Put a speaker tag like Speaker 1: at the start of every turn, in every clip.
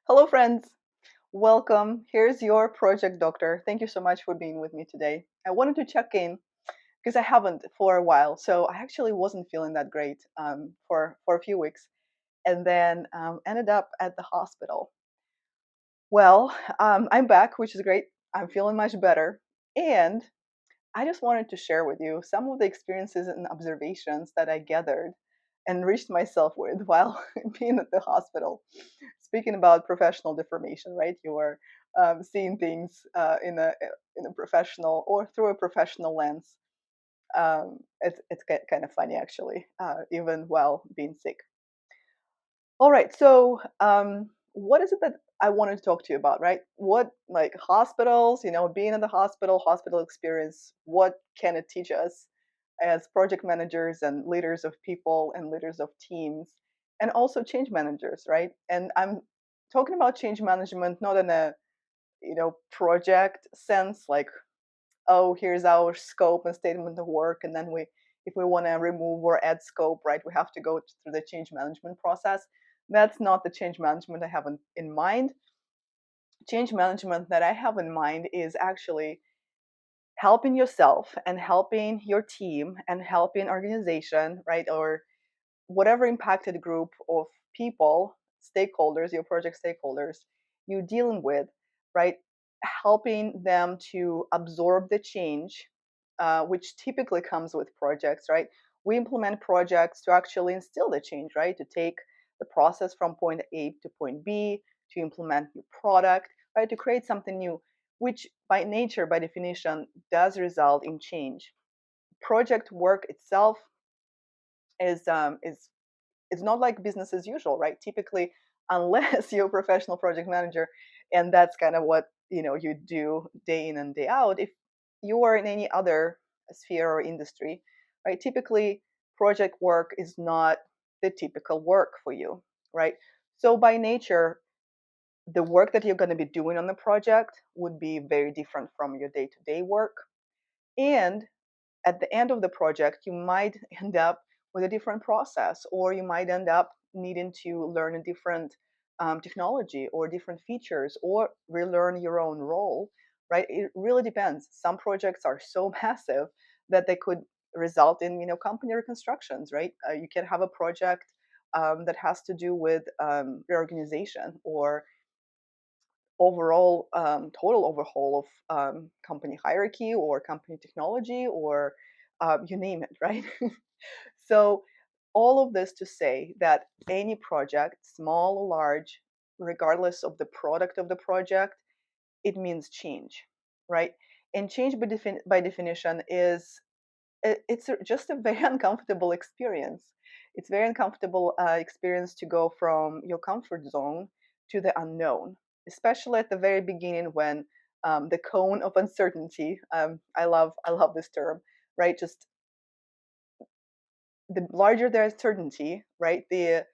Speaker 1: Hello, friends. Welcome. Here's your project doctor. Thank you so much for being with me today. I wanted to check in because I haven't for a while. So I actually wasn't feeling that great for a few weeks, and then ended up at the hospital. Well, I'm back, which is great. I'm feeling much better, and I just wanted to share with you some of the experiences and observations that I gathered and enriched myself with while being at the hospital. Speaking about professional deformation, right? You are seeing things in a professional or through a professional lens. It's kind of funny actually, even while being sick. All right, so what is it that I wanted to talk to you about, right? What like hospitals, being in the hospital experience, what can it teach us as project managers and leaders of people and leaders of teams and also change managers, right? And I'm talking about change management not in a, project sense like, oh, here's our scope and statement of work and then we if we want to remove or add scope, right, we have to go through the change management process. That's not the change management I have in mind. Change management that I have in mind is actually helping yourself and helping your team and helping organization, right, or whatever impacted group of people, stakeholders, your project stakeholders you're dealing with, right, helping them to absorb the change, which typically comes with projects, right? We implement projects to actually instill the change, right? To take the process from point A to point B, to implement new product, right? To create something new, which by nature, by definition, does result in change. Project work itself is it's not like business as usual, right? Typically, unless you're a professional project manager, and that's kind of what you do day in and day out. If you are in any other sphere or industry, right? Typically, project work is not the typical work for you, right? So by nature, the work that you're going to be doing on the project would be very different from your day-to-day work. And at the end of the project, you might end up with a different process, or you might end up needing to learn a different technology or different features, or relearn your own role, right? It really depends. Some projects are so massive that they could result in, company reconstructions, right? You can have a project that has to do with reorganization or overall total overhaul of company hierarchy or company technology or you name it, right? So all of this to say that any project, small or large, regardless of the product of the project, it means change, right? And change by definition is it's just a very uncomfortable experience. It's very uncomfortable experience to go from your comfort zone to the unknown, especially at the very beginning when the cone of uncertainty. I love this term, right? Just the larger the uncertainty, right? The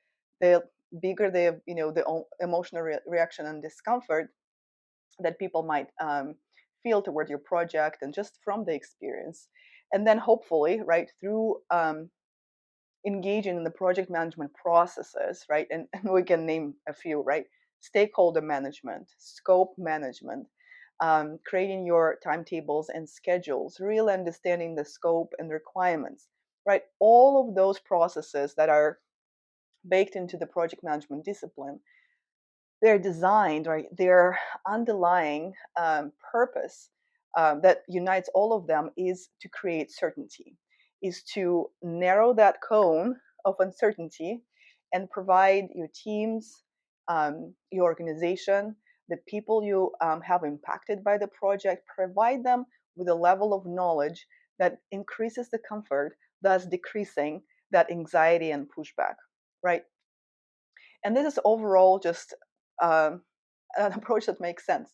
Speaker 1: bigger the emotional reaction and discomfort that people might feel toward your project and just from the experience. And then hopefully, right, through engaging in the project management processes, right? And we can name a few, right? Stakeholder management, scope management, creating your timetables and schedules, really understanding the scope and requirements, right? All of those processes that are baked into the project management discipline, they're designed, right? Their underlying purpose that unites all of them is to create certainty, is to narrow that cone of uncertainty and provide your teams, your organization, the people you have impacted by the project, provide them with a level of knowledge that increases the comfort, thus decreasing that anxiety and pushback, right? And this is overall just um, an approach that makes sense.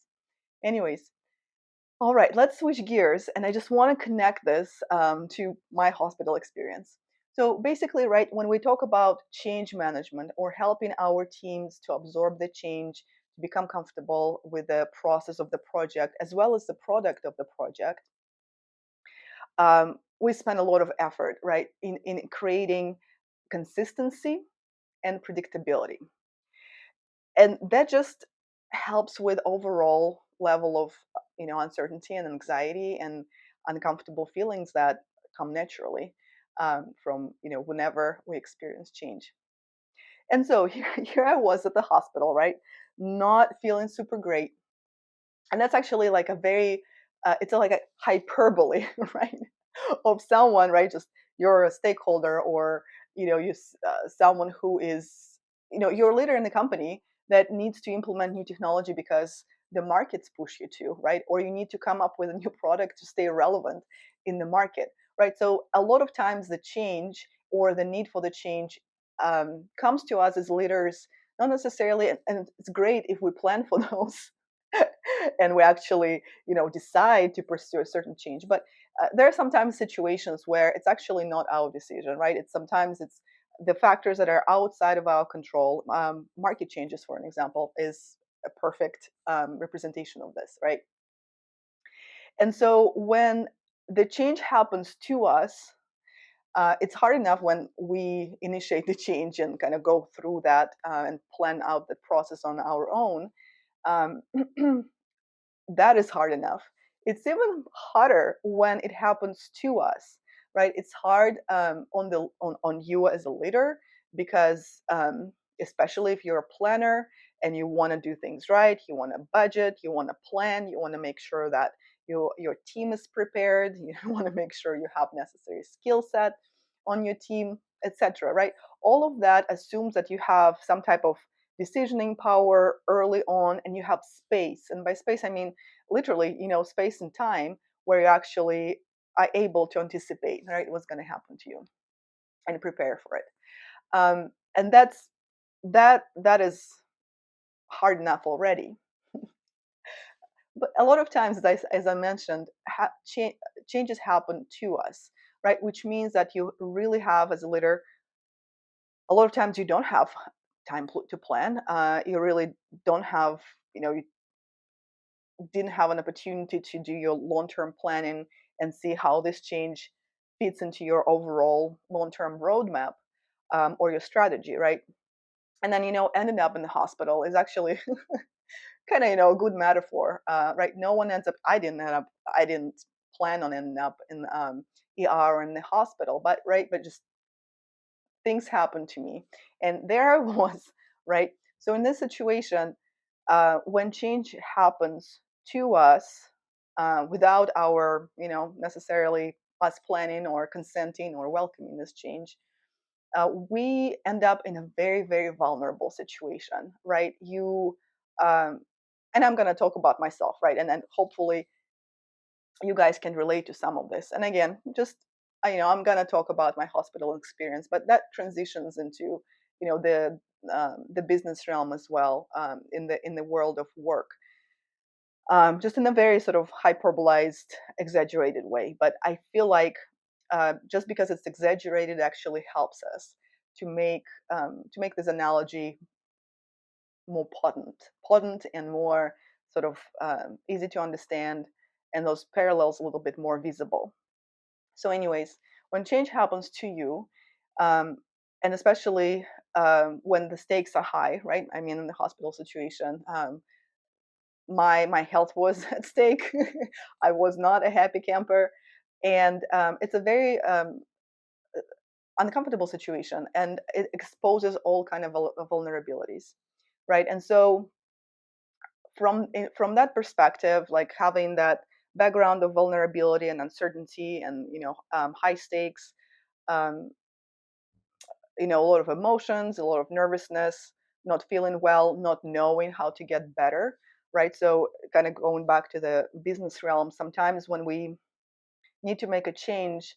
Speaker 1: Anyways, all right, let's switch gears. And I just want to connect this to my hospital experience. So basically, right, when we talk about change management or helping our teams to absorb the change, to become comfortable with the process of the project as well as the product of the project, we spend a lot of effort, right, in creating consistency and predictability. And that just helps with overall level of uncertainty and anxiety and uncomfortable feelings that come naturally from whenever we experience change. And so here I was at the hospital, right, not feeling super great. And that's actually like a very it's like a hyperbole, right, of someone, right, just you're a stakeholder, or someone who is you're a leader in the company that needs to implement new technology because the markets push you to, right, or you need to come up with a new product to stay relevant in the market, right. So a lot of times the change or the need for the change comes to us as leaders, not necessarily, and it's great if we plan for those and we actually decide to pursue a certain change. But there are sometimes situations where it's actually not our decision, right. It's the factors that are outside of our control. Market changes, for an example, is a perfect representation of this, right. And so when the change happens to us, it's hard enough when we initiate the change and kind of go through that and plan out the process on our own. um, that is hard enough. It's even harder when it happens to us, right? It's hard on you as a leader because especially if you're a planner and you want to do things right, you want to budget, you want to plan, you want to make sure that your team is prepared, you want to make sure you have necessary skill set on your team, etc. Right? All of that assumes that you have some type of decisioning power early on, and you have space. And by space I mean literally space and time where you actually are able to anticipate, right, what's going to happen to you and prepare for it. And that is hard enough already. But a lot of times, as I mentioned, changes happen to us, right, which means that you really have, as a leader, a lot of times you don't have time to plan. You really don't have, you didn't have an opportunity to do your long-term planning and see how this change fits into your overall long-term roadmap, or your strategy, right. And then ending up in the hospital is actually kind of a good metaphor, right. No one ends up I didn't plan on ending up in ER or in the hospital, but right, but just things happened to me, and there I was, right. So in this situation, when change happens to us without our, necessarily us planning or consenting or welcoming this change, we end up in a very, very vulnerable situation, right? Um, and I'm going to talk about myself, right? And then hopefully you guys can relate to some of this. And again, just I'm going to talk about my hospital experience, but that transitions into the business realm as well, in the world of work, just in a very sort of hyperbolized, exaggerated way. But I feel like just because it's exaggerated actually helps us to make this analogy more potent and more sort of easy to understand, and those parallels a little bit more visible. So, anyways, when change happens to you, um, and especially when the stakes are high, right? I mean, in the hospital situation, my health was at stake. I was not a happy camper, and it's a very uncomfortable situation, and it exposes all kind of vulnerabilities, right. And so from that perspective, like having that background of vulnerability and uncertainty and high stakes, um, a lot of emotions, a lot of nervousness, not feeling well, not knowing how to get better, right. So kind of going back to the business realm, sometimes when we need to make a change,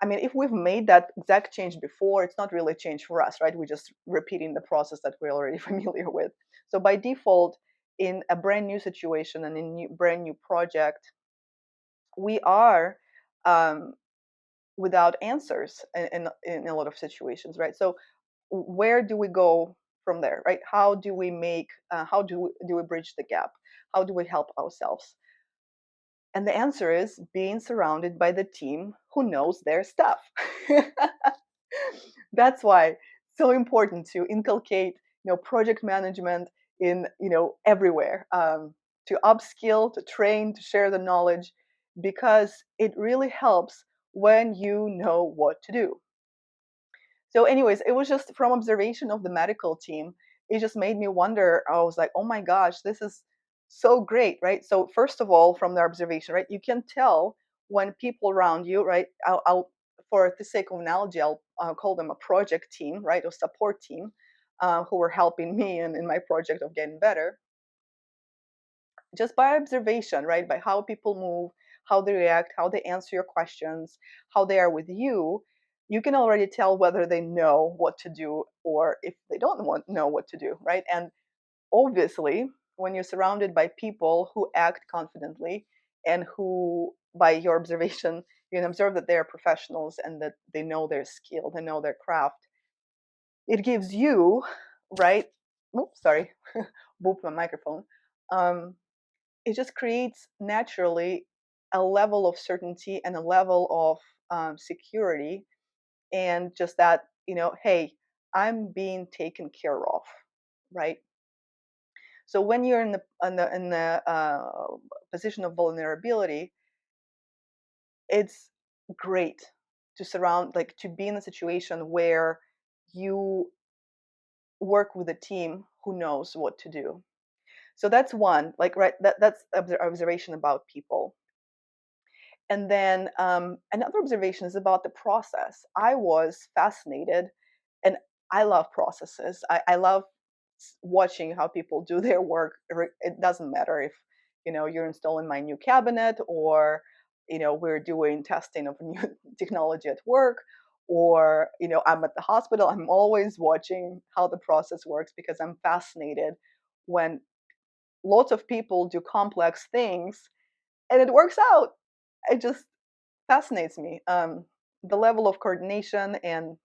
Speaker 1: I mean, if we've made that exact change before, it's not really a change for us, right? We're just repeating the process that we're already familiar with. So by default, in a brand new situation and in a brand new project, we are um, without answers in a lot of situations, right? So where do we go from there, right? How do we do we bridge the gap? How do we help ourselves? And the answer is being surrounded by the team who knows their stuff. That's why it's so important to inculcate project management in, everywhere, to upskill, to train, to share the knowledge, because it really helps when you know what to do. So, anyways, it was just from observation of the medical team. It just made me wonder. I was like, oh my gosh, this is so great, right? So, first of all, from the observation, right, you can tell when people around you, right? I'll for the sake of analogy, I'll call them a project team, right, or support team, who were helping me in my project of getting better, just by observation, right? By how people move, how they react, how they answer your questions, how they are with you, you can already tell whether they know what to do or if they don't know what to do, right? And obviously, when you're surrounded by people who act confidently and who, by your observation, you can observe that they are professionals and that they know their skill, they know their craft. It gives you, right? Oops, sorry, boop my microphone. Um, it just creates naturally a level of certainty and a level of security, and just that, hey, I'm being taken care of, right? So when you're in the position of vulnerability, it's great to surround, like, to be in a situation where you work with a team who knows what to do. So that's one, like, right, that's observation about people. And then another observation is about the process. I was fascinated, and I love processes. I love watching how people do their work. It doesn't matter if, you're installing my new cabinet, or, we're doing testing of new technology at work, or, I'm at the hospital. I'm always watching how the process works, because I'm fascinated when lots of people do complex things and it works out. It just fascinates me. The level of coordination and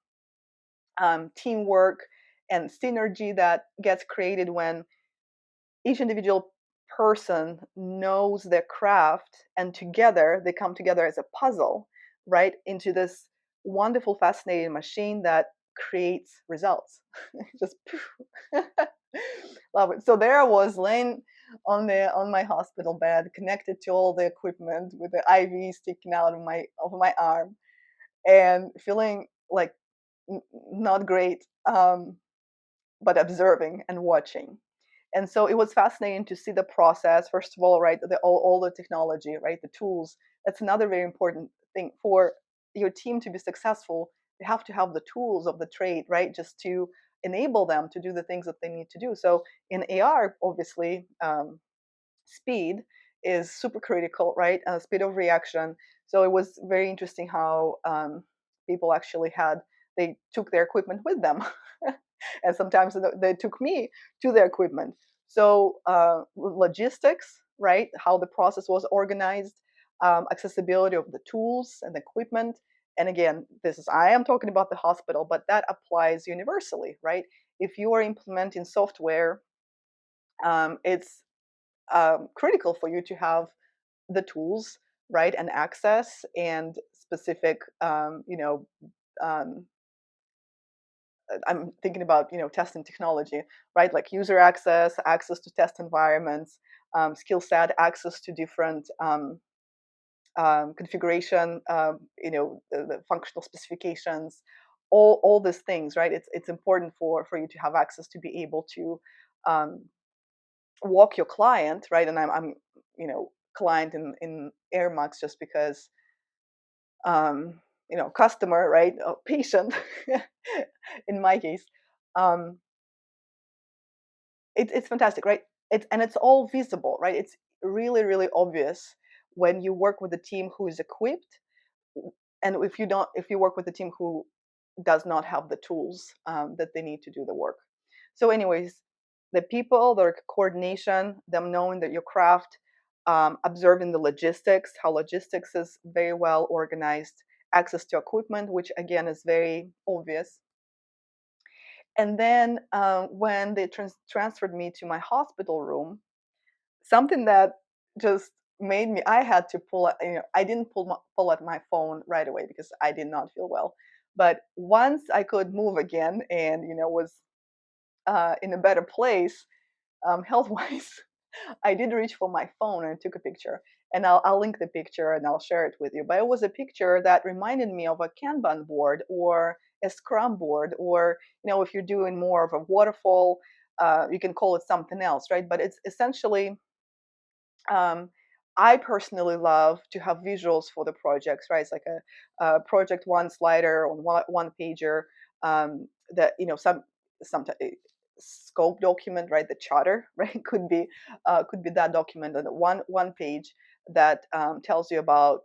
Speaker 1: teamwork and synergy that gets created when each individual person knows their craft, and together they come together as a puzzle, right, into this wonderful, fascinating machine that creates results. Just love it. So there I was, laying on my hospital bed, connected to all the equipment with the IV sticking out of my arm, and feeling like not great, but observing and watching. And so it was fascinating to see the process. First of all, right, all the technology, right, the tools. That's another very important thing for your team to be successful. They have to have the tools of the trade, right, just to enable them to do the things that they need to do. So in AR, obviously, speed is super critical, right? Speed of reaction. So it was very interesting how people actually they took their equipment with them, and sometimes they took me to their equipment. So logistics, right? How the process was organized, accessibility of the tools and equipment. And again, I am talking about the hospital, but that applies universally, right? If you are implementing software, it's critical for you to have the tools, right, and access and specific, um, I'm thinking about, testing technology, right, like user access, access to test environments, skill set, access to different configuration, the functional specifications, all these things, right? It's important for you to have access to be able to um, walk your client, right? And I'm client in air max, just because um customer, right, patient, in my case. um it's fantastic, right? It's all visible, right? It's really, really obvious when you work with a team who is equipped, and if you work with a team who does not have the tools that they need to do the work. So anyways, the people, their coordination, them knowing that your craft, observing the logistics, how logistics is very well organized, access to equipment, which again is very obvious. And then when they transferred me to my hospital room, something that just made me, I had to I didn't pull out my phone right away because I did not feel well. But once I could move again, and was in a better place, health wise, I did reach for my phone and took a picture. And I'll link the picture and I'll share it with you. But it was a picture that reminded me of a Kanban board or a Scrum board, or, if you're doing more of a waterfall, you can call it something else, right? But it's essentially, um, I personally love to have visuals for the projects, right? It's like a project one slider on one pager, that, some scope document, right? The charter, right? Could be that document, and one page that tells you about,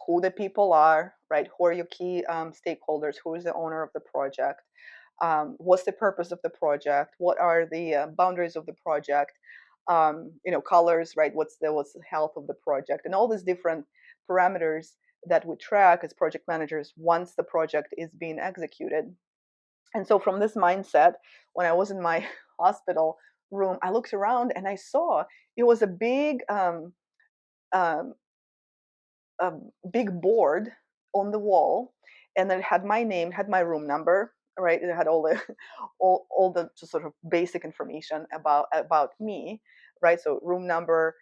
Speaker 1: who the people are, right? Who are your key stakeholders? Who is the owner of the project? What's the purpose of the project? What are the boundaries of the project? Colors, right? What's the health of the project, and all these different parameters that we track as project managers once the project is being executed. And so, from this mindset, when I was in my hospital room, I looked around and I saw it was um, a big board on the wall, and then it had my name, had my room number, right? It had all the all the just sort of basic information about me, right? So room number,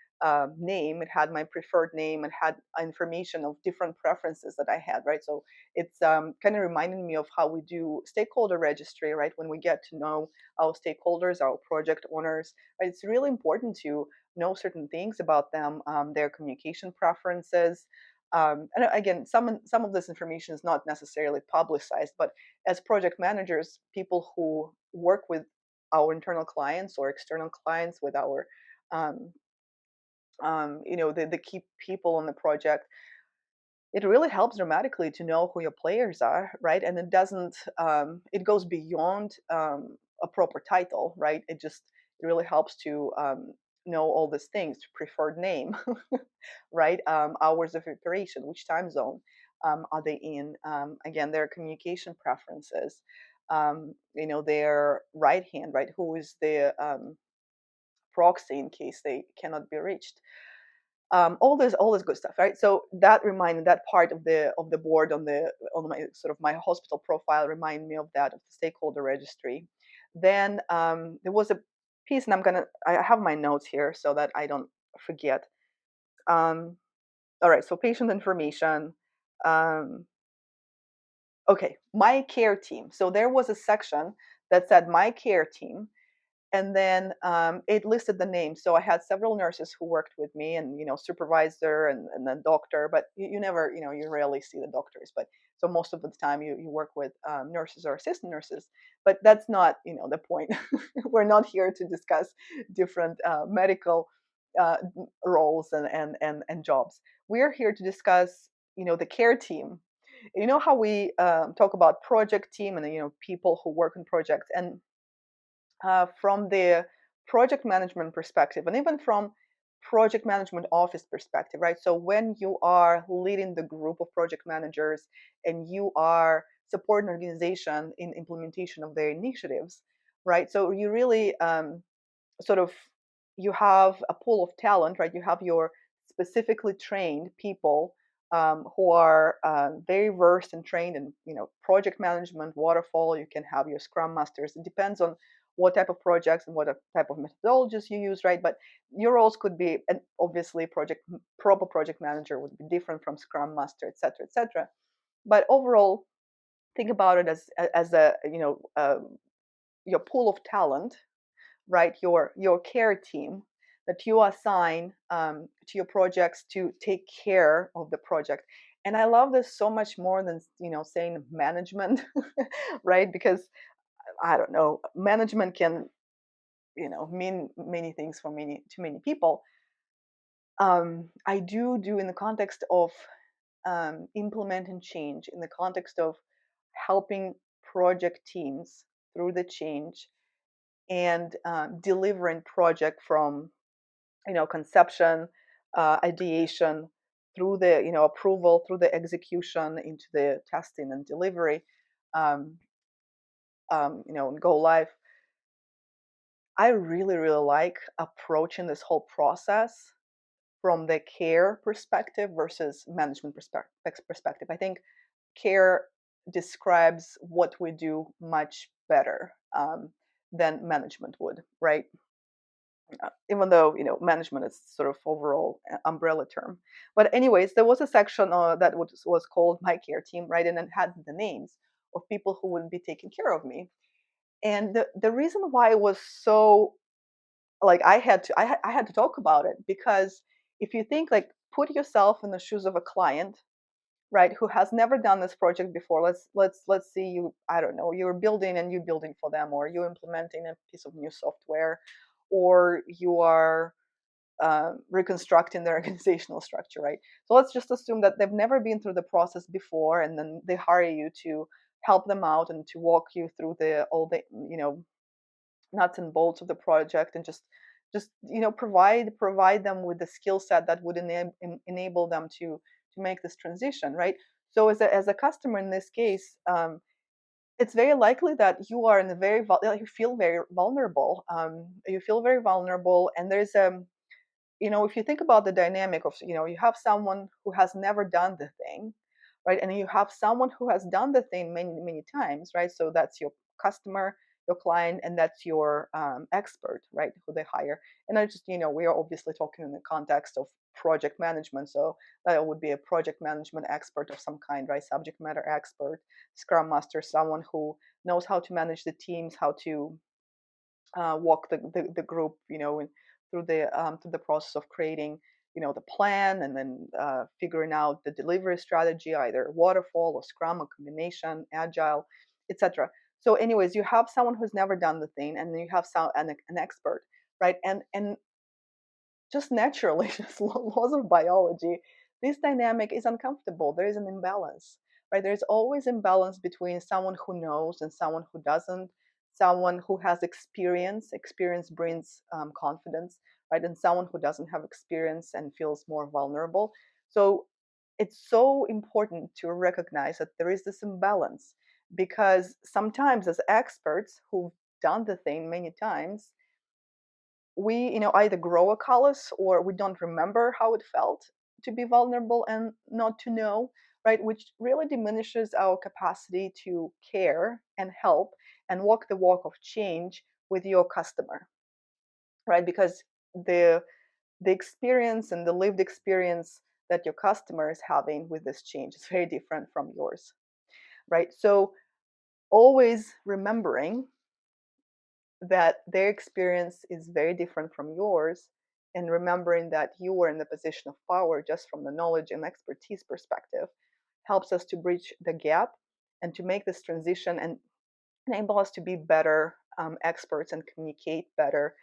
Speaker 1: name. It had my preferred name. It had information of different preferences that I had, right? So it's kind of reminding me of how we do stakeholder registry, right? When we get to know our stakeholders, our project owners, right? It's really important to know certain things about them, their communication preferences. And again, some of this information is not necessarily publicized, but as project managers, people who work with our internal clients or external clients, with our um, the key people on the project, it really helps dramatically to know who your players are, right? And it doesn't, it goes beyond a proper title, right? It really helps to know all these things: preferred name, right? Hours of operation, which time zone are they in? Again, their communication preferences, their right hand, right? Who is the proxy in case they cannot be reached? All this good stuff, right? So that reminded, that part of the board on my sort of my hospital profile remind me of that, of the stakeholder registry. Then there was a piece, and I have my notes here so that I don't forget. All right, so patient information. Um, okay, my care team. So there was a section that said my care team, and then it listed the names. So I had several nurses who worked with me, and supervisor, and then doctor. But you never, you rarely see the doctors. But so most of the time you work with nurses or assistant nurses. But that's not the point. We're not here to discuss different medical uh, roles and jobs. We're here to discuss the care team. You know how we talk about project team, and people who work on projects, and from the project management perspective, and even from project management office perspective, right? So when you are leading the group of project managers and you are supporting an organization in implementation of their initiatives, right? So you really sort of, you have a pool of talent, right? You have your specifically trained people who are very versed and trained in project management, waterfall. You can have your scrum masters. It depends on what type of projects and what type of methodologies you use, right? But your roles could be, and obviously proper project manager would be different from scrum master, et cetera, et cetera. But overall, think about it as a your pool of talent, right? Your care team that you assign to your projects to take care of the project. And I love this so much more than saying management, right? Because I don't know, management can mean many things for many people. I do in the context of implementing change, in the context of helping project teams through the change, and delivering project from conception, ideation, through the approval, through the execution, into the testing and delivery, um, and go live. I really really like approaching this whole process from the care perspective versus management perspective. I think care describes what we do much better than management would, right? Even though management is sort of overall umbrella term. But anyways, there was a section that was called my care team, right? And it had the names of people who would be taking care of me. And the reason why it was so, like, I had to talk about it, because if you think, like, put yourself in the shoes of a client, right, who has never done this project before. Let's see, you, I don't know, you're building a new building for them, or you're implementing a piece of new software, or you are reconstructing their organizational structure, right? So let's just assume that they've never been through the process before, and then they hire you to help them out and to walk you through the all the nuts and bolts of the project, and just provide them with the skill set that would enable them to make this transition, right? So as a customer in this case, it's very likely that you are in a you feel very vulnerable. You feel very vulnerable, and there's if you think about the dynamic of, you have someone who has never done the thing, right? And you have someone who has done the thing many, many times, right? So that's your customer, your client, and that's your expert, right? Who they hire. And I just, we are obviously talking in the context of project management. So that would be a project management expert of some kind, right? Subject matter expert, scrum master, someone who knows how to manage the teams, how to walk the group, through the process of creating, the plan, and then figuring out the delivery strategy, either waterfall or scrum, a combination, agile, etc. So anyways, you have someone who's never done the thing, and then you have an expert, right? And just naturally, just laws of biology, this dynamic is uncomfortable. There is an imbalance, right? There's always imbalance between someone who knows and someone who doesn't, someone who has experience. Experience brings confidence, right? And someone who doesn't have experience and feels more vulnerable. So it's so important to recognize that there is this imbalance, because sometimes, as experts who've done the thing many times, we either grow a callus, or we don't remember how it felt to be vulnerable and not to know, right? Which really diminishes our capacity to care and help and walk the walk of change with your customer, right? Because the experience and the lived experience that your customer is having with this change is very different from yours, right? So always remembering that their experience is very different from yours, and remembering that you are in the position of power just from the knowledge and expertise perspective, helps us to bridge the gap and to make this transition, and enable us to be better experts and communicate better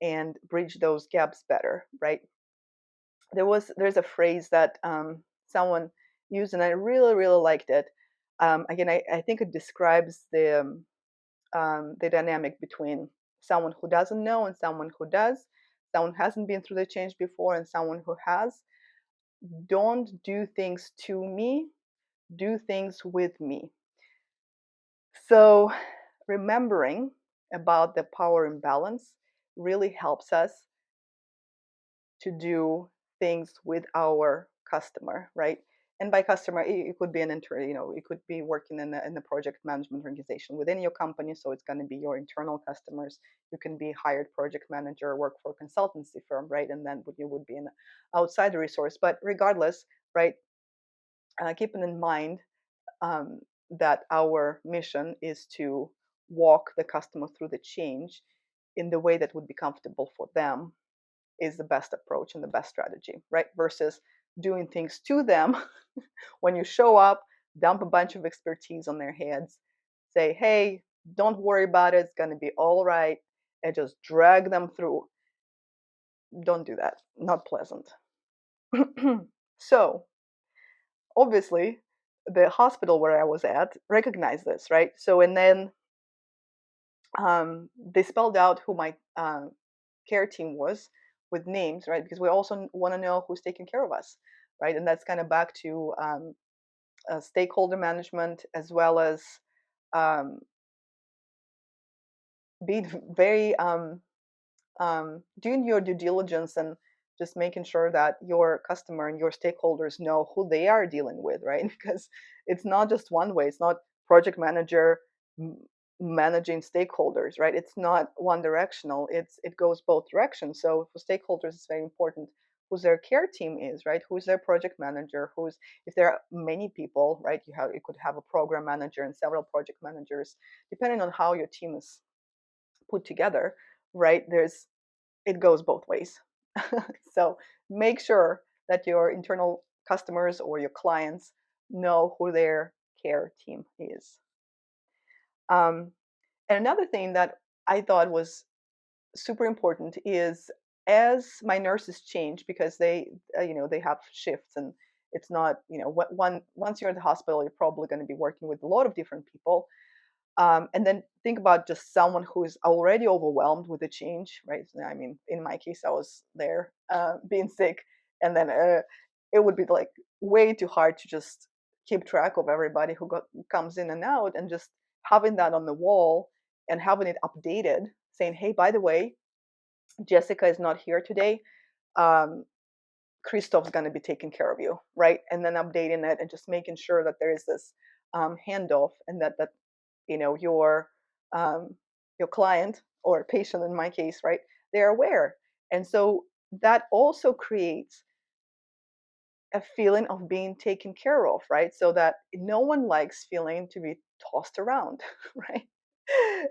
Speaker 1: and bridge those gaps better, right? There's a phrase that someone used, and I really, really liked it. Again, I think it describes the dynamic between someone who doesn't know and someone who does, someone who hasn't been through the change before and someone who has. Don't do things to me, do things with me. So remembering about the power imbalance really helps us to do things with our customer, right? And by customer, it could be it could be working in the project management organization within your company. So it's going to be your internal customers. You can be hired project manager, work for a consultancy firm, right? And then you would be an outside resource. But regardless, right? Keeping in mind that our mission is to walk the customer through the change in the way that would be comfortable for them, is the best approach and the best strategy, right? Versus doing things to them when you show up, dump a bunch of expertise on their heads, say, hey, don't worry about it, it's going to be all right, and just drag them through. Don't do that. Not pleasant. So, obviously, the hospital where I was at recognized this, right? So, and then they spelled out who my care team was with names, right? Because we also want to know who's taking care of us, right? And that's kind of back to stakeholder management, as well as um, being very doing your due diligence, and just making sure that your customer and your stakeholders know who they are dealing with, right? Because it's not just one way. It's not project manager managing stakeholders, right? It's not one directional. It goes both directions. So for stakeholders, it's very important who's their care team is, right? Who's their project manager? Who's if there are many people, right? You could have a program manager and several project managers, depending on how your team is put together, right? There's it goes both ways. So make sure that your internal customers or your clients know who their care team is. Um, and another thing that I thought was super important is as my nurses change because they have shifts and it's not once you're in the hospital you're probably going to be working with a lot of different people, and then think about just someone who is already overwhelmed with the change, right? I mean, in my case, I was there being sick, and then it would be like way too hard to just keep track of everybody who comes in and out, and just having that on the wall and having it updated, saying, "Hey, by the way, Jessica is not here today. Um, Christoph's going to be taking care of you," right? And then updating it and just making sure that there is this handoff, and that your your client or patient in my case, right, they're aware. And so that also creates a feeling of being taken care of, right? So that no one likes feeling to be tossed around, right?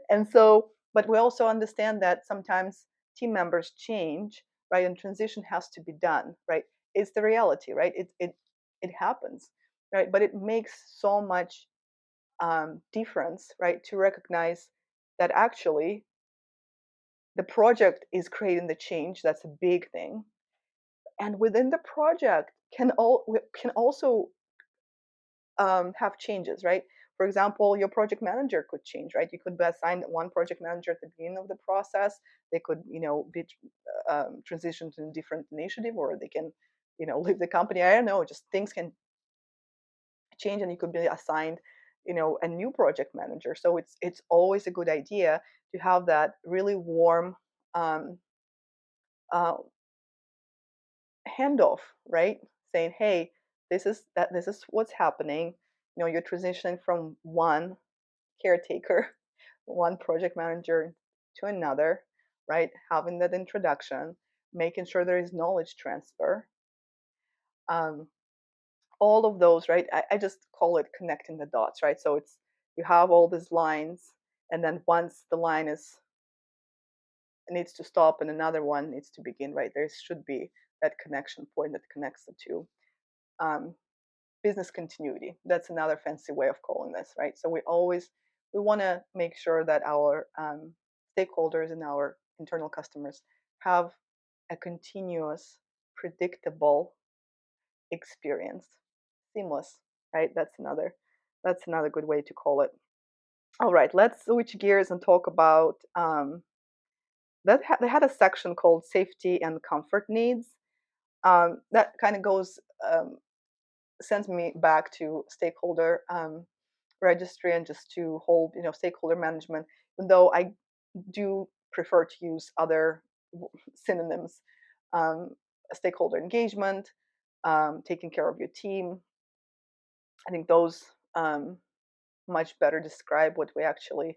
Speaker 1: And so, but we also understand that sometimes team members change, right? And transition has to be done, right? It's the reality, right? It happens, right? But it makes so much difference, right? To recognize that actually the project is creating the change. That's a big thing, and within the project can also have changes, right? For example, your project manager could change, right? You could be assigned one project manager at the beginning of the process. They could, be transitioned to a different initiative, or they can, leave the company. I don't know. Just things can change, and you could be assigned, a new project manager. So it's always a good idea to have that really warm um, uh, handoff, right? Saying, hey, this is what's happening. You're transitioning from one caretaker, one project manager to another, right? Having that introduction, making sure there is knowledge transfer. Um, all of those, right? I just call it connecting the dots, right? So it's you have all these lines, and then once the line is needs to stop and another one needs to begin, right? There should be that connection point that connects the two. Um, business continuity. That's another fancy way of calling this, right? So we want to make sure that our stakeholders and our internal customers have a continuous, predictable experience, seamless, right? That's another good way to call it. All right, let's switch gears and talk about they had a section called safety and comfort needs. That kind of goes sends me back to stakeholder registry and just to hold stakeholder management. Even though I do prefer to use other synonyms, um, stakeholder engagement, taking care of your team. I think those much better describe what we actually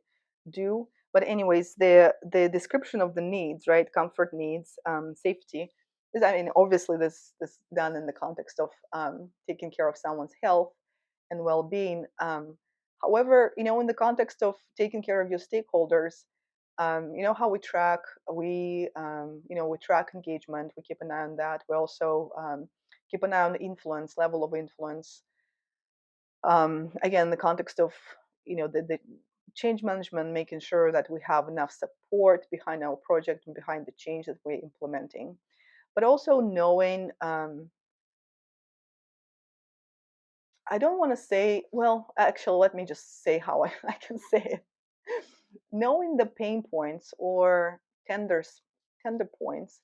Speaker 1: do. But anyways, the description of the needs, right? Comfort needs, safety. I mean, obviously, this done in the context of taking care of someone's health and well-being. However, in the context of taking care of your stakeholders, how we track engagement. We keep an eye on that. We also keep an eye on influence, level of influence, again, the context of the change management, making sure that we have enough support behind our project and behind the change that we're implementing, but also knowing, I don't want to say, well, actually, let me just say how I can say it. Knowing the pain points or tender points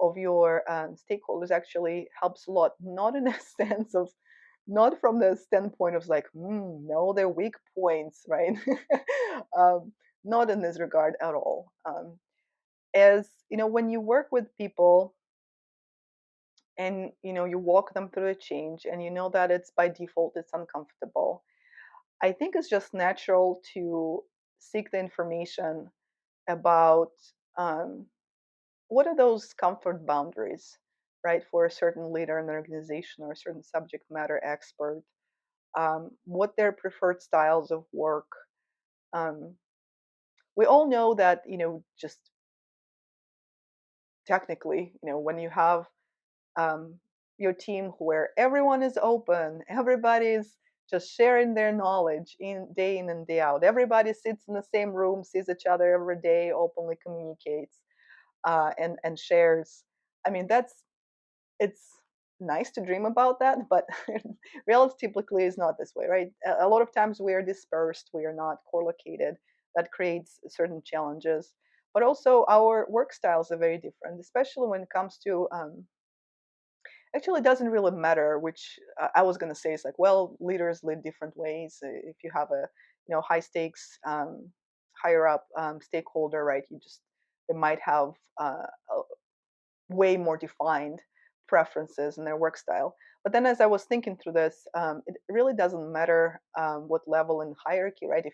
Speaker 1: of your stakeholders actually helps a lot, not in a sense of not from the standpoint of like, no, they're weak points, right? um, not in this regard at all. As when you work with people and you walk them through a change and you know that it's by default it's uncomfortable, I think it's just natural to seek the information about um, what are those comfort boundaries, right, for a certain leader in an organization or a certain subject matter expert, what their preferred styles of work. Um, we all know that, just technically, when you have um, your team where everyone is open, everybody's just sharing their knowledge in and day out. Everybody sits in the same room, sees each other every day, openly communicates, and shares. I mean, it's nice to dream about that, but reality typically is not this way, right? A lot of times we are dispersed, we are not co-located. That creates certain challenges, but also our work styles are very different, especially when it comes to actually it doesn't really matter which I was going to say is like, well, leaders lead different ways. If you have a high stakes higher up stakeholder, right, you just they might have way more defined preferences in their work style. But then, as I was thinking through this, it really doesn't matter what level in hierarchy, right?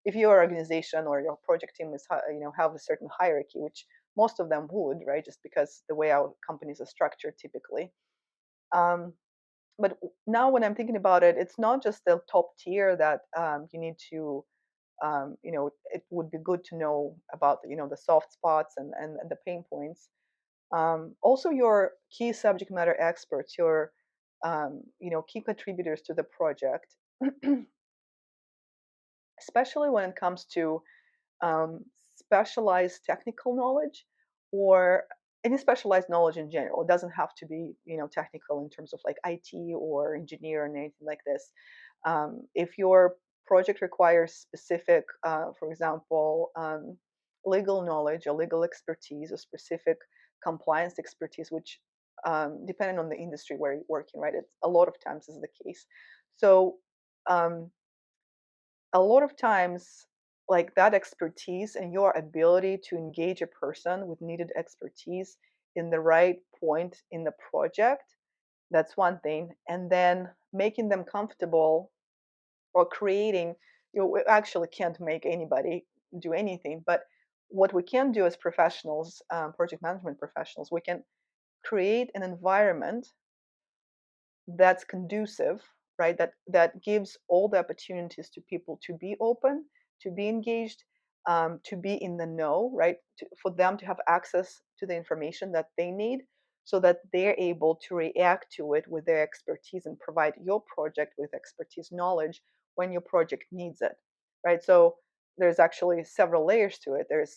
Speaker 1: If your organization or your project team is have a certain hierarchy, which most of them would, right, just because the way our companies are structured typically. Um, but now, when I'm thinking about it, it's not just the top tier that you need to. It would be good to know about the soft spots and the pain points, also your key subject matter experts, your key contributors to the project, especially when it comes to um, specialized technical knowledge or any specialized knowledge in general. It doesn't have to be technical in terms of like IT or engineer or anything like this. If your project requires specific, for example, legal knowledge or legal expertise or specific compliance expertise, which depending on the industry where you're working, right, it's a lot of times is the case. So um, a lot of times, like that expertise and your ability to engage a person with needed expertise in the right point in the project, that's one thing. And then making them comfortable or creating, we actually can't make anybody do anything, but what we can do as professionals, project management professionals, we can create an environment that's conducive, right? That gives all the opportunities to people to be open, to be engaged, to be in the know, right? For them to have access to the information that they need, so that they're able to react to it with their expertise and provide your project with expertise knowledge when your project needs it, right? So there's actually several layers to it. It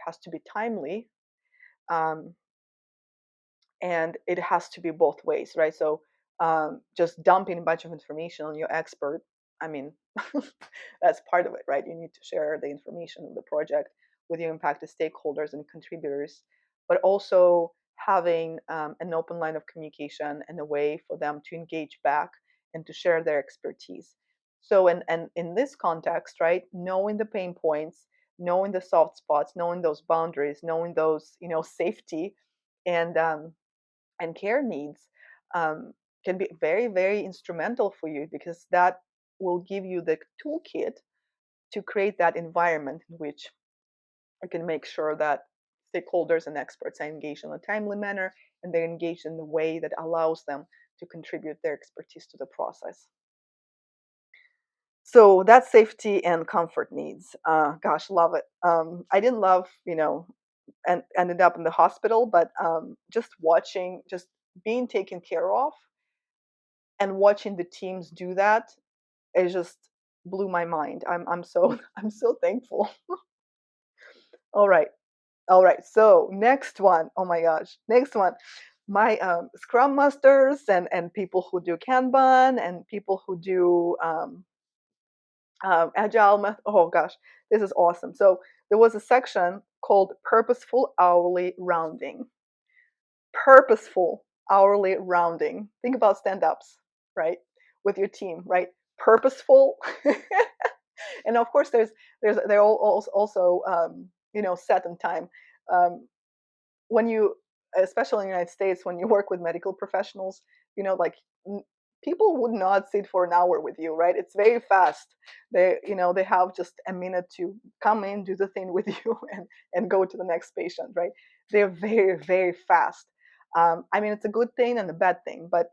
Speaker 1: has to be timely. Um, and it has to be both ways, right? So just dumping a bunch of information on your expert, I mean, that's part of it, right? You need to share the information of the project with your impacted stakeholders and contributors, but also having an open line of communication and a way for them to engage back and to share their expertise. So, and in this context, right, knowing the pain points, knowing the soft spots, knowing those boundaries, knowing those, safety and care needs um, can be very, very instrumental for you, because that will give you the toolkit to create that environment in which you can make sure that stakeholders and experts are engaged in a timely manner, and they're engaged in the way that allows them to contribute their expertise to the process. So that's safety and comfort needs. Gosh, love it. I didn't love, and ended up in the hospital, but just watching, just being taken care of and watching the teams do that, it just blew my mind. I'm so I'm so thankful. All right, all right. So next one, oh my gosh, next one. My Scrum masters and people who do Kanban and people who do Agile method. Oh gosh, this is awesome. So there was a section called purposeful hourly rounding. Purposeful hourly rounding. Think about stand-ups, right? With your team, right? Purposeful. And of course they're all also set in time. When you, especially in the United States, when you work with medical professionals, like people would not sit for an hour with you, right? It's very fast. They have just a minute to come in, do the thing with you, and go to the next patient, right? They're very, very fast. I mean, it's a good thing and a bad thing, but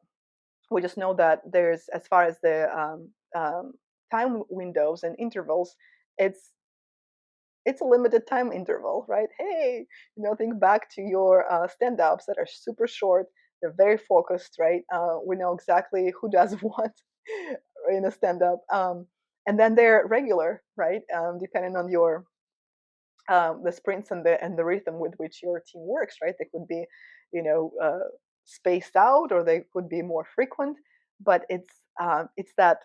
Speaker 1: we just know that there's, as far as the time windows and intervals, it's it's a limited time interval, right? Hey, think back to your stand-ups that are super short. They're very focused, right? We know exactly who does what in a stand-up, and then they're regular, right? Depending on your the sprints and the rhythm with which your team works, right? They could be, you know, spaced out, or they could be more frequent, but it's that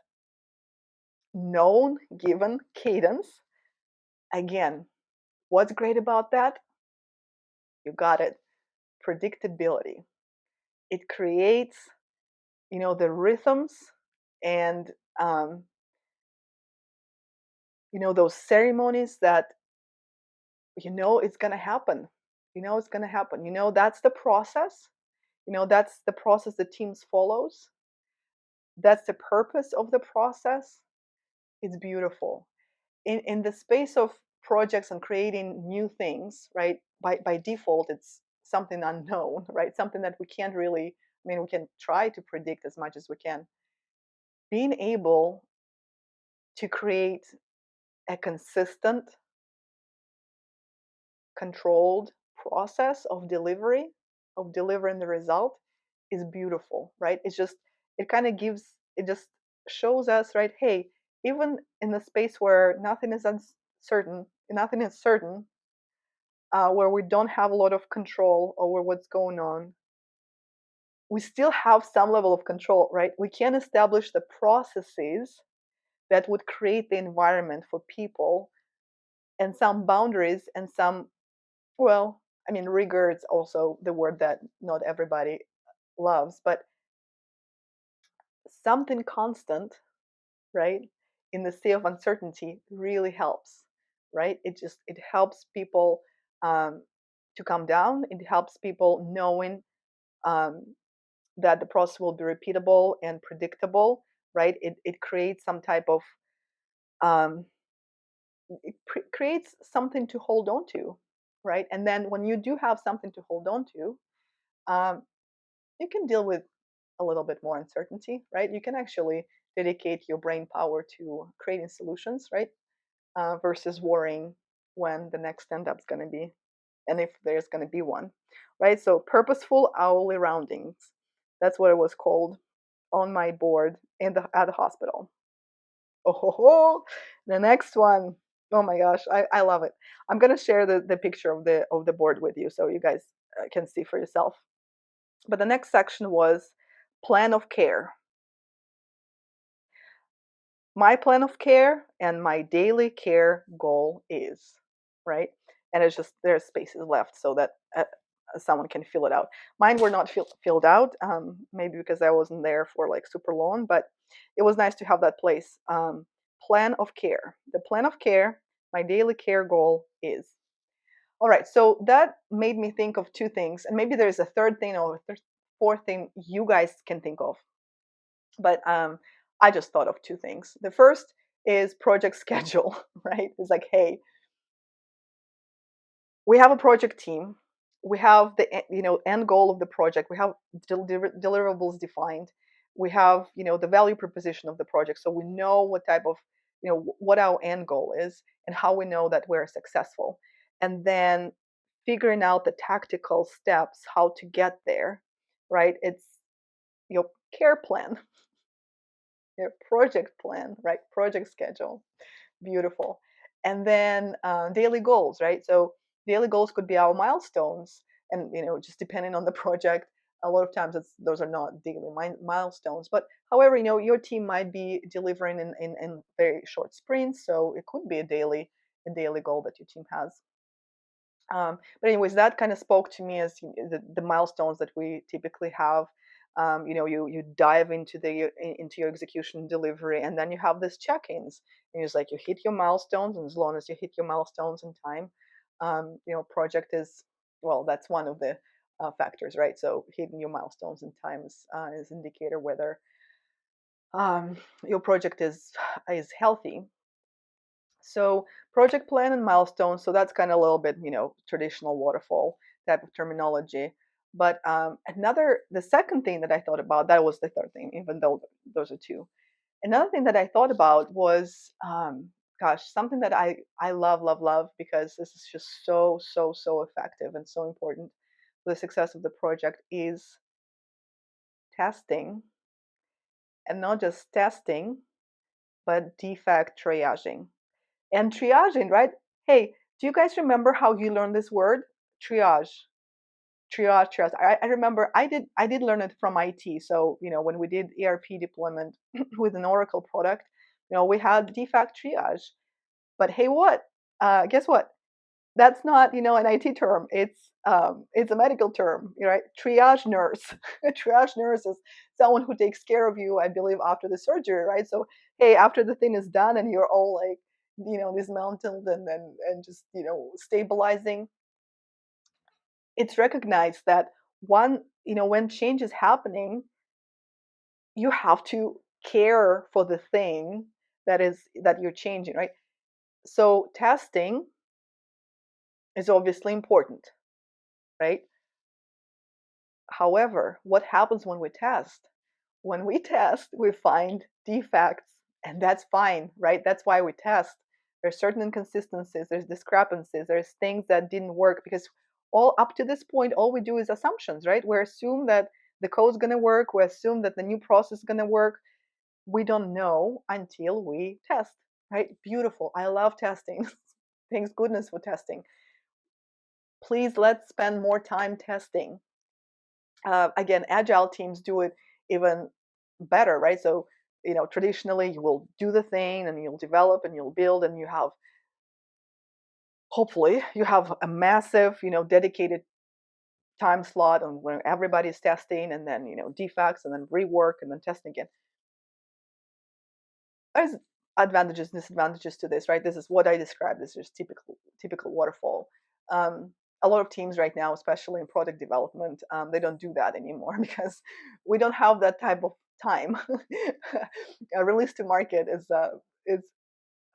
Speaker 1: known given cadence. Again, what's great about that? You got it. Predictability. It creates, the rhythms and, um, those ceremonies that, it's going to happen. It's going to happen. That's the process. That's the process the teams follows. That's the purpose of the process. It's beautiful. In the space of projects and creating new things, right? By default, it's something unknown, right? Something that we can't really, I mean, we can try to predict as much as we can. Being able to create a consistent, controlled process of delivering the result is beautiful, right? It kind of it just shows us, right? Hey, even in the space where nothing is uncertain, nothing is certain, where we don't have a lot of control over what's going on, we still have some level of control, right? We can establish the processes that would create the environment for people, and some boundaries and some, well, I mean, rigor is also the word that not everybody loves, but something constant, right, in the sea of uncertainty really helps, right? It helps people um, to come down. It helps people knowing um, that the process will be repeatable and predictable, right? It creates some type of um, creates something to hold on to, right? And then when you do have something to hold on to, um, you can deal with a little bit more uncertainty, right? You can actually dedicate your brain power to creating solutions, right? Versus worrying when the next stand up's going to be, and if there's going to be one, right? So purposeful hourly roundings. That's what it was called on my board at the hospital. Oh, ho, ho. The next one. Oh my gosh, I love it. I'm gonna share the picture of the board with you so you guys can see for yourself. But the next section was plan of care. My plan of care and my daily care goal is, right? And it's just there's spaces left so that someone can fill it out. Mine were not filled out, maybe because I wasn't there for like super long, but it was nice to have that place. Plan of care. The plan of care, my daily care goal is. All right, so that made me think of two things, and maybe there's a third thing or a fourth thing you guys can think of. But I just thought of two things. The first is project schedule, right? It's like, hey, we have a project team. We have the end goal of the project. We have deliverables defined. We have the value proposition of the project, so we know what type of what our end goal is and how we know that we're successful. And then figuring out the tactical steps how to get there, right? It's your care plan, your project plan, right? Project schedule. Beautiful. And then daily goals, right? So daily goals could be our milestones, and just depending on the project, a lot of times those are not daily milestones. But however, your team might be delivering in very short sprints, so it could be a daily goal that your team has. But anyways, that kind of spoke to me as the milestones that we typically have. You dive into your execution delivery, and then you have this check-ins. And it's like you hit your milestones, and as long as you hit your milestones in time, project is, well, that's one of the factors, right? So hitting your milestones in time is indicator whether your project is healthy. So project plan and milestones. So that's kind of a little bit, traditional waterfall type of terminology. But the second thing that I thought about, that was the third thing, even though those are two. Another thing that I thought about was, gosh, something that I love, love, love, because this is just so, so, so effective and so important for the success of the project is testing, and not just testing, but defect triaging. And triaging, right? Hey, do you guys remember how you learned this word? Triage. Triage. I remember I did learn it from IT. So, when we did ERP deployment with an Oracle product, we had defect triage. But hey, what? Guess what? That's not, an IT term. It's a medical term, right? Triage nurse. A triage nurse is someone who takes care of you, I believe, after the surgery, right? So, hey, after the thing is done and you're all like, dismounted and just, stabilizing, it's recognized that when change is happening, you have to care for the thing that you're changing, right? So testing is obviously important, right? However, what happens when we test? When we test, we find defects, and that's fine, right? That's why we test. There's certain inconsistencies, there's discrepancies, there's things that didn't work, because all up to this point, all we do is assumptions, right? We assume that the code's going to work, we assume that the new process is going to work. We don't know until we test, right? Beautiful. I love testing. Thanks goodness for testing. Please, let's spend more time testing. Again, agile teams do it even better, right? So, traditionally you will do the thing and you'll develop and you'll build, and hopefully you have a massive, dedicated time slot on when everybody's testing, and then, defects, and then rework, and then testing again. There's advantages and disadvantages to this, right? This is what I described. This is typical waterfall. Um, a lot of teams right now, especially in product development, they don't do that anymore because we don't have that type of time. A release to market is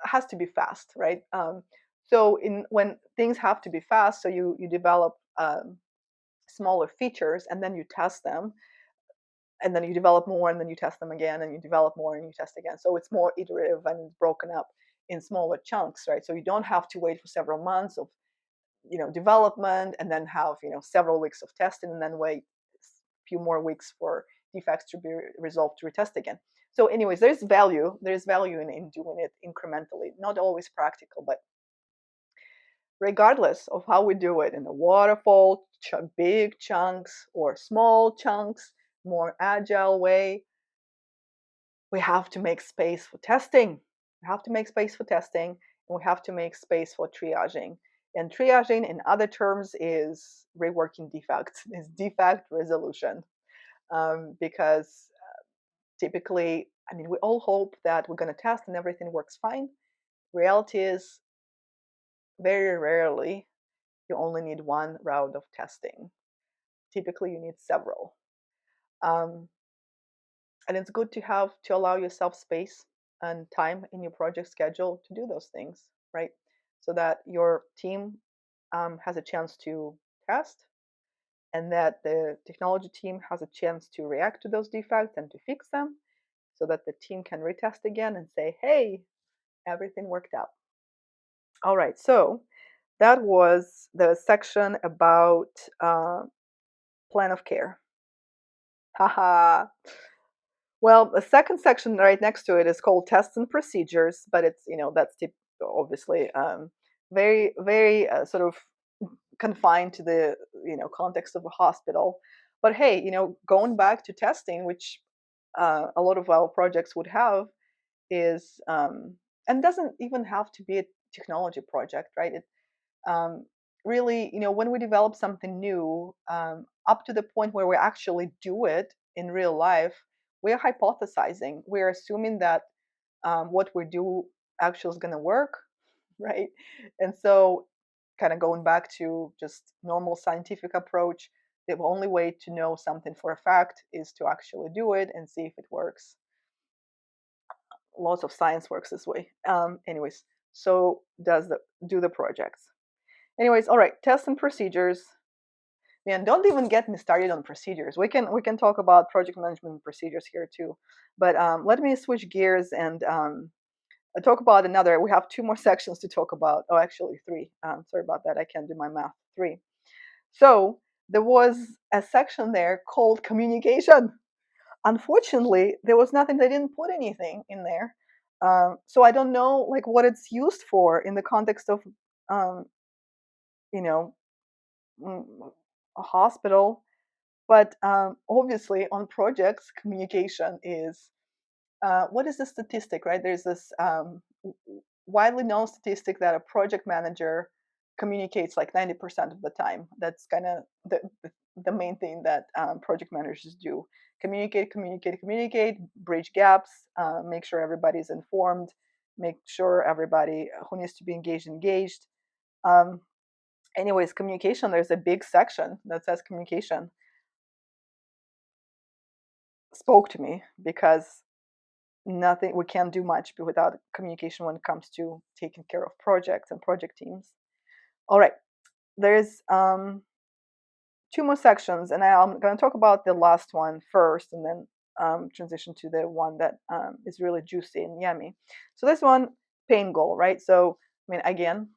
Speaker 1: has to be fast, right? So when things have to be fast, so you develop smaller features and then you test them, and then you develop more, and then you test them again, and you develop more and you test again. So it's more iterative and broken up in smaller chunks, right? So you don't have to wait for several months of development, and then have several weeks of testing, and then wait a few more weeks for defects to be resolved to retest again. So anyways, there's value in doing it incrementally. Not always practical, but regardless of how we do it, in the waterfall, big chunks or small chunks, more agile way, we have to make space for testing. We have to make space for testing, and we have to make space for triaging. And triaging, in other terms, is reworking defects, is defect resolution. Because typically, I mean, we all hope that we're going to test and everything works fine. Reality is, very rarely, you only need one round of testing. Typically, you need several. Um, and it's good to allow yourself space and time in your project schedule to do those things, right? So that your team has a chance to test, and that the technology team has a chance to react to those defects and to fix them, so that the team can retest again and say, hey, everything worked out. All right, so that was the section about plan of care. Haha. Well, the second section right next to it is called tests and procedures, but it's, that's obviously very, very sort of confined to the, context of a hospital. But hey, going back to testing, which a lot of our projects would have, is, and doesn't even have to be a technology project, right? Um, Really, when we develop something new, up to the point where we actually do it in real life, we're hypothesizing. We're assuming that what we do actually is going to work, right? And so, kind of going back to just normal scientific approach, the only way to know something for a fact is to actually do it and see if it works. Lots of science works this way. Anyways, so does the do the projects. Anyways, all right, tests and procedures. Man, don't even get me started on procedures. We can talk about project management procedures here too, but let me switch gears and talk about another. We have two more sections to talk about. Oh, actually three. Sorry about that. I can't do my math. Three. So there was a section there called communication. Unfortunately, there was nothing. They didn't put anything in there, so I don't know like what it's used for in the context of um, you know mm, a hospital. But obviously, on projects, communication is what is the statistic, right? There's this widely known statistic that a project manager communicates like 90% of the time. That's kind of the main thing that project managers do: communicate, communicate, communicate, bridge gaps, make sure everybody's informed, make sure everybody who needs to be engaged engaged. Um, anyways, communication. There's a big section that says communication. Spoke to me because nothing we can't do much without communication when it comes to taking care of projects and project teams. All right, there's two more sections, and I'm going to talk about the last one first, and then transition to the one that is really juicy and yummy. So this one, pain goal, right? So I mean, again,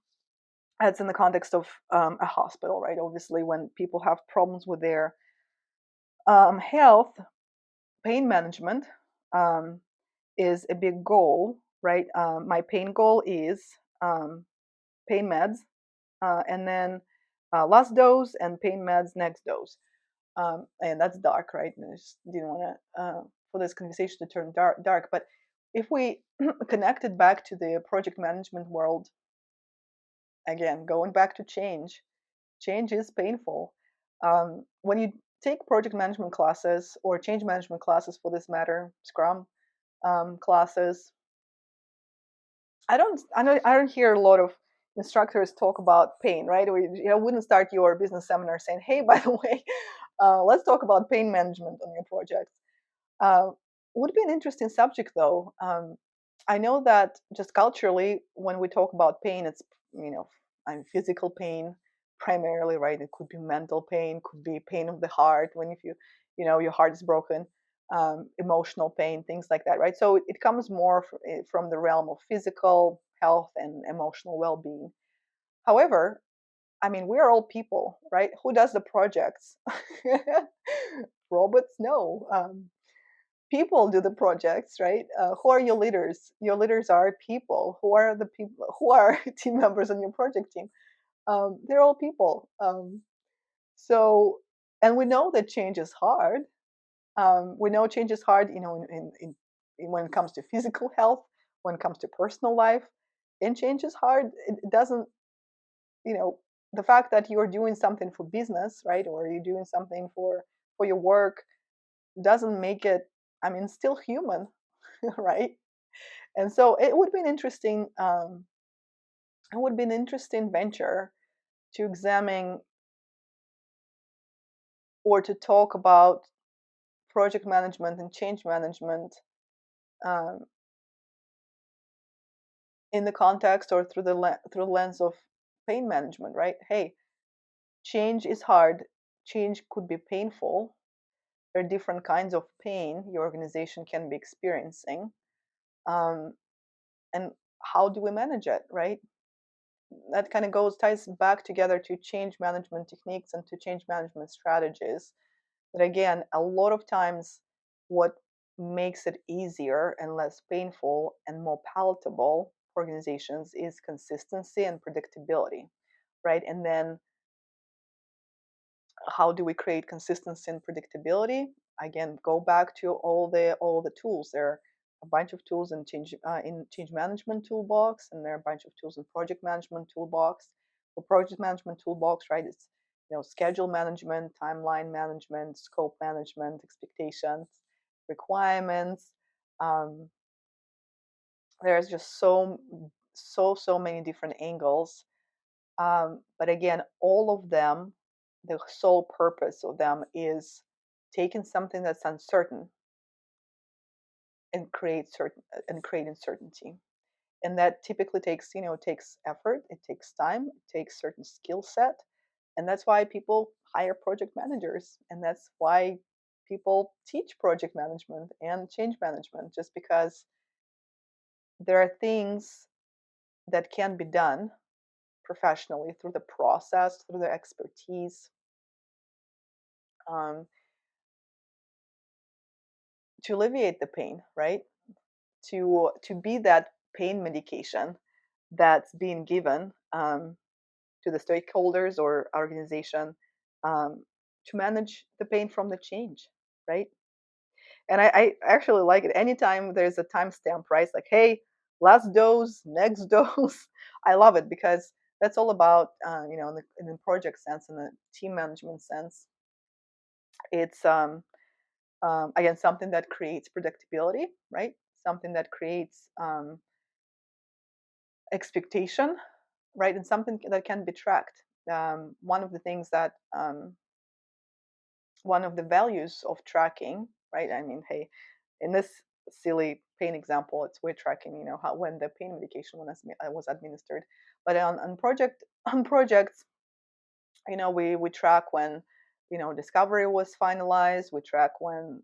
Speaker 1: that's in the context of a hospital, right? Obviously, when people have problems with their health, pain management um, is a big goal, right? My pain goal is um, pain meds, and then last dose and pain meds next dose. And that's dark, right? And I just didn't want to for this conversation to turn dark. But if we connect it back to the project management world, again, going back to change, change is painful. When you take project management classes or change management classes for this matter, Scrum classes, I don't hear a lot of instructors talk about pain, right? Or you wouldn't start your business seminar saying, "Hey, by the way, let's talk about pain management on your project." Uh, would be an interesting subject, though. I know that just culturally, when we talk about pain, it's physical pain primarily, right? It could be mental pain, could be pain of the heart when if your heart is broken, emotional pain, things like that, right? So it comes more from the realm of physical health and emotional well-being. However, I mean, we are all people, right? Who does the projects? Robots? No. People do the projects, right? Who are your leaders? Your leaders are people. Who are the people? Who are team members on your project team? They're all people. So, and we know that change is hard. We know change is hard, when it comes to physical health, when it comes to personal life, and change is hard. It doesn't, you know, the fact that you're doing something for business, right, or you're doing something for your work doesn't make it. I mean, still human, right? And so it would be an interesting venture to examine or to talk about project management and change management um, in the context or through the lens of pain management, right? Hey, change is hard. Change could be painful. There are different kinds of pain your organization can be experiencing, um, and how do we manage it, right? That kind of ties back together to change management techniques and to change management strategies. But again, a lot of times, what makes it easier and less painful and more palatable for organizations is consistency and predictability, right? And then how do we create consistency and predictability? Again, go back to all the tools. There are a bunch of tools in change management toolbox, and there are a bunch of tools in project management toolbox. For project management toolbox, right, it's schedule management, timeline management, scope management, expectations, requirements. Um, there's just so many different angles, but again, all of them, the sole purpose of them is taking something that's uncertain and create uncertainty. And that typically takes, takes effort, it takes time, it takes certain skill set. And that's why people hire project managers, and that's why people teach project management and change management, just because there are things that can be done professionally through the process, through the expertise, um, to alleviate the pain, right? To be that pain medication that's being given to the stakeholders or organization, to manage the pain from the change, right? And I actually like it. Anytime there's a timestamp, right? It's like, hey, last dose, next dose. I love it because that's all about, in the project sense, in the team management sense. It's again something that creates predictability, right? Something that creates expectation, right? And something that can be tracked. One of the things that one of the values of tracking, right? I mean, hey, in this silly pain example, it's we're tracking, how when the pain medication was administered. But on projects, we track when discovery was finalized. We track when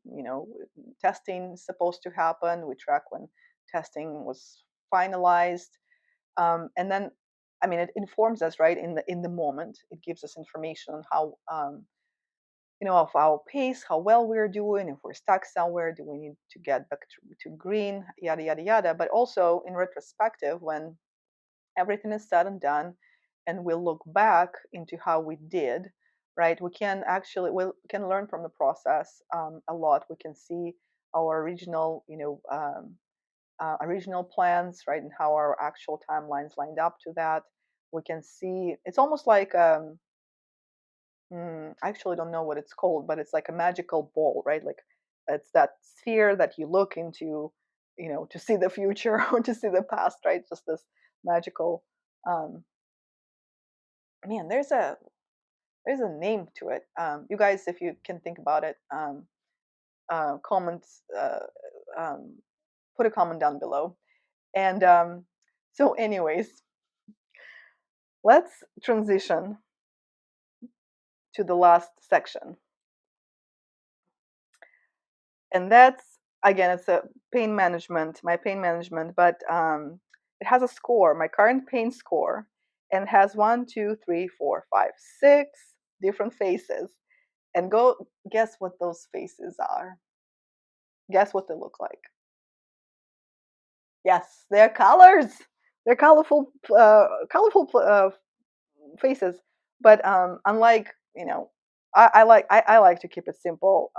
Speaker 1: testing is supposed to happen. We track when testing was finalized, and then I mean it informs us, right, in the moment. It gives us information on how of our pace, how well we're doing. If we're stuck somewhere, do we need to get back to green, yada yada yada. But also in retrospective, when everything is said and done, and we look back into how we did, right? We can learn from the process a lot. We can see our original, original plans, right, and how our actual timelines lined up to that. We can see it's almost like I actually don't know what it's called, but it's like a magical ball, right? Like it's that sphere that you look into, to see the future or to see the past, right? Just this magical. Um, Man, there's a name to it. You guys, if you can think about it, comments, put a comment down below. And so, anyways, let's transition to the last section. And that's, again, it's a pain management, my pain management, but it has a score, my current pain score, and has 1, 2, 3, 4, 5, 6 different faces. And go guess what those faces are. Guess what they look like. Yes, they're colors. They're colorful faces. But unlike I like to keep it simple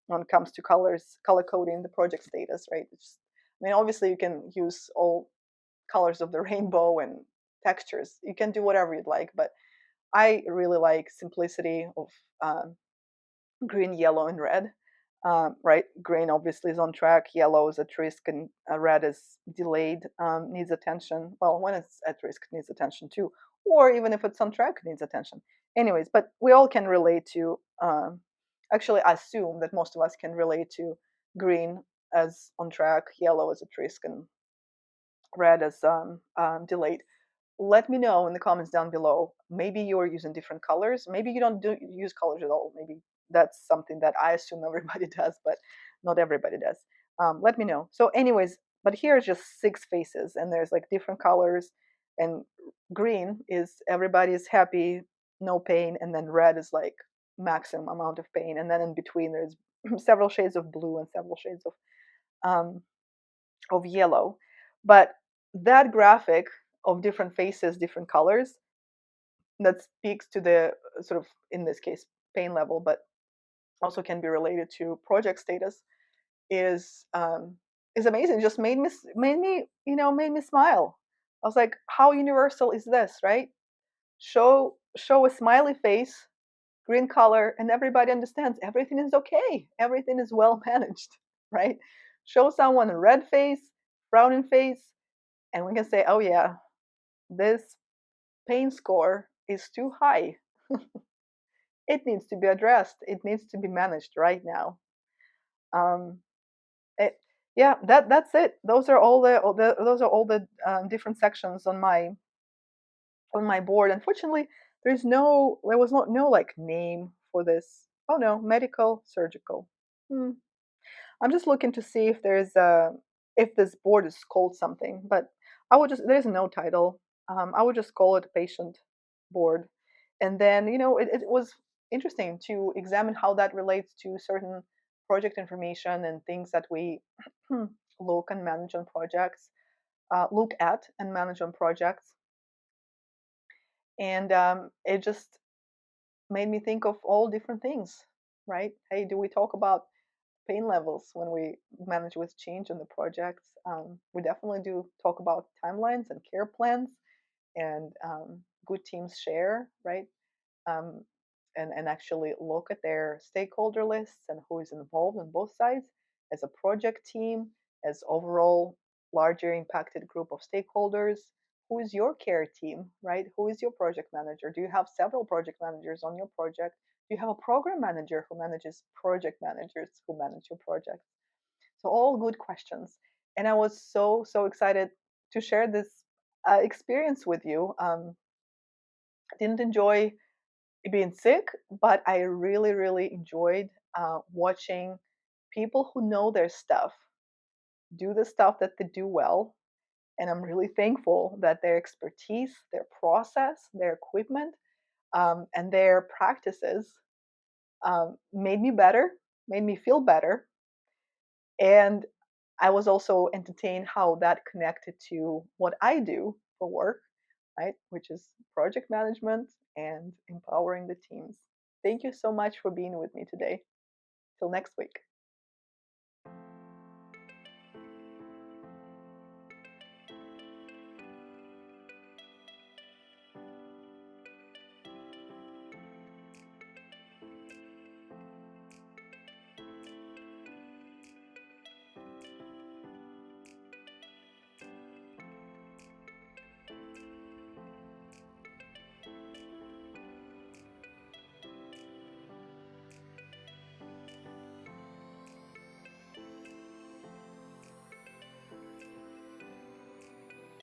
Speaker 1: when it comes to colors, color coding the project status, right? I mean, obviously you can use all colors of the rainbow and textures. You can do whatever you'd like, but I really like simplicity of um, green, yellow, and red. Right, green obviously is on track. Yellow is at risk, and red is delayed. Needs attention. Well, when it's at risk, it needs attention too. Or even if it's on track, it needs attention. Anyways, but we all can relate to. Actually, I assume that most of us can relate to green as on track, yellow as at risk, and red as delayed. Let me know in the comments down below. Maybe you're using different colors. Maybe you don't use colors at all. Maybe that's something that I assume everybody does, but not everybody does. Let me know. So, anyways, but here's just 6 faces, and there's like different colors. And green is everybody is happy, no pain, and then red is like maximum amount of pain, and then in between there's several shades of blue and several shades um, of yellow. But that graphic of different faces, different colors, that speaks to the sort of, in this case, pain level, but also can be related to project status, is um, is amazing. Just made me smile. I was like, how universal is this, right? Show a smiley face, green color, and everybody understands everything is okay. Everything is well managed, right? Show someone a red face, frowning face, and we can say, oh yeah, this pain score is too high. It needs to be addressed. It needs to be managed right now. Um, it, Yeah, that's it. Those are all the those are all the different sections on my board. Unfortunately, there was no like name for this. Oh no, medical surgical. Hmm. I'm just looking to see if there's a if this board is called something, but I would just there's no title. I would just call it patient board, and then it was interesting to examine how that relates to certain project information and things that we look and manage on projects, look at and manage on projects, and it just made me think of all different things. Right? Hey, do we talk about pain levels when we manage with change in the projects? We definitely do talk about timelines and care plans and good teams share, right? um, and actually look at their stakeholder lists and who is involved on both sides as a project team, as overall larger impacted group of stakeholders. Who is your care team, right? Who is your project manager? Do you have several project managers on your project? Do you have a program manager who manages project managers who manage your project? So all good questions. And I was so excited to share this experience with you. Didn't enjoy being sick, but I really enjoyed watching people who know their stuff do the stuff that they do well. And I'm really thankful that their expertise, their process, their equipment, and their practices made me better, made me feel better. And I was also entertained how that connected to what I do for work, right? Which is project management and empowering the teams. Thank you so much for being with me today. Till next week.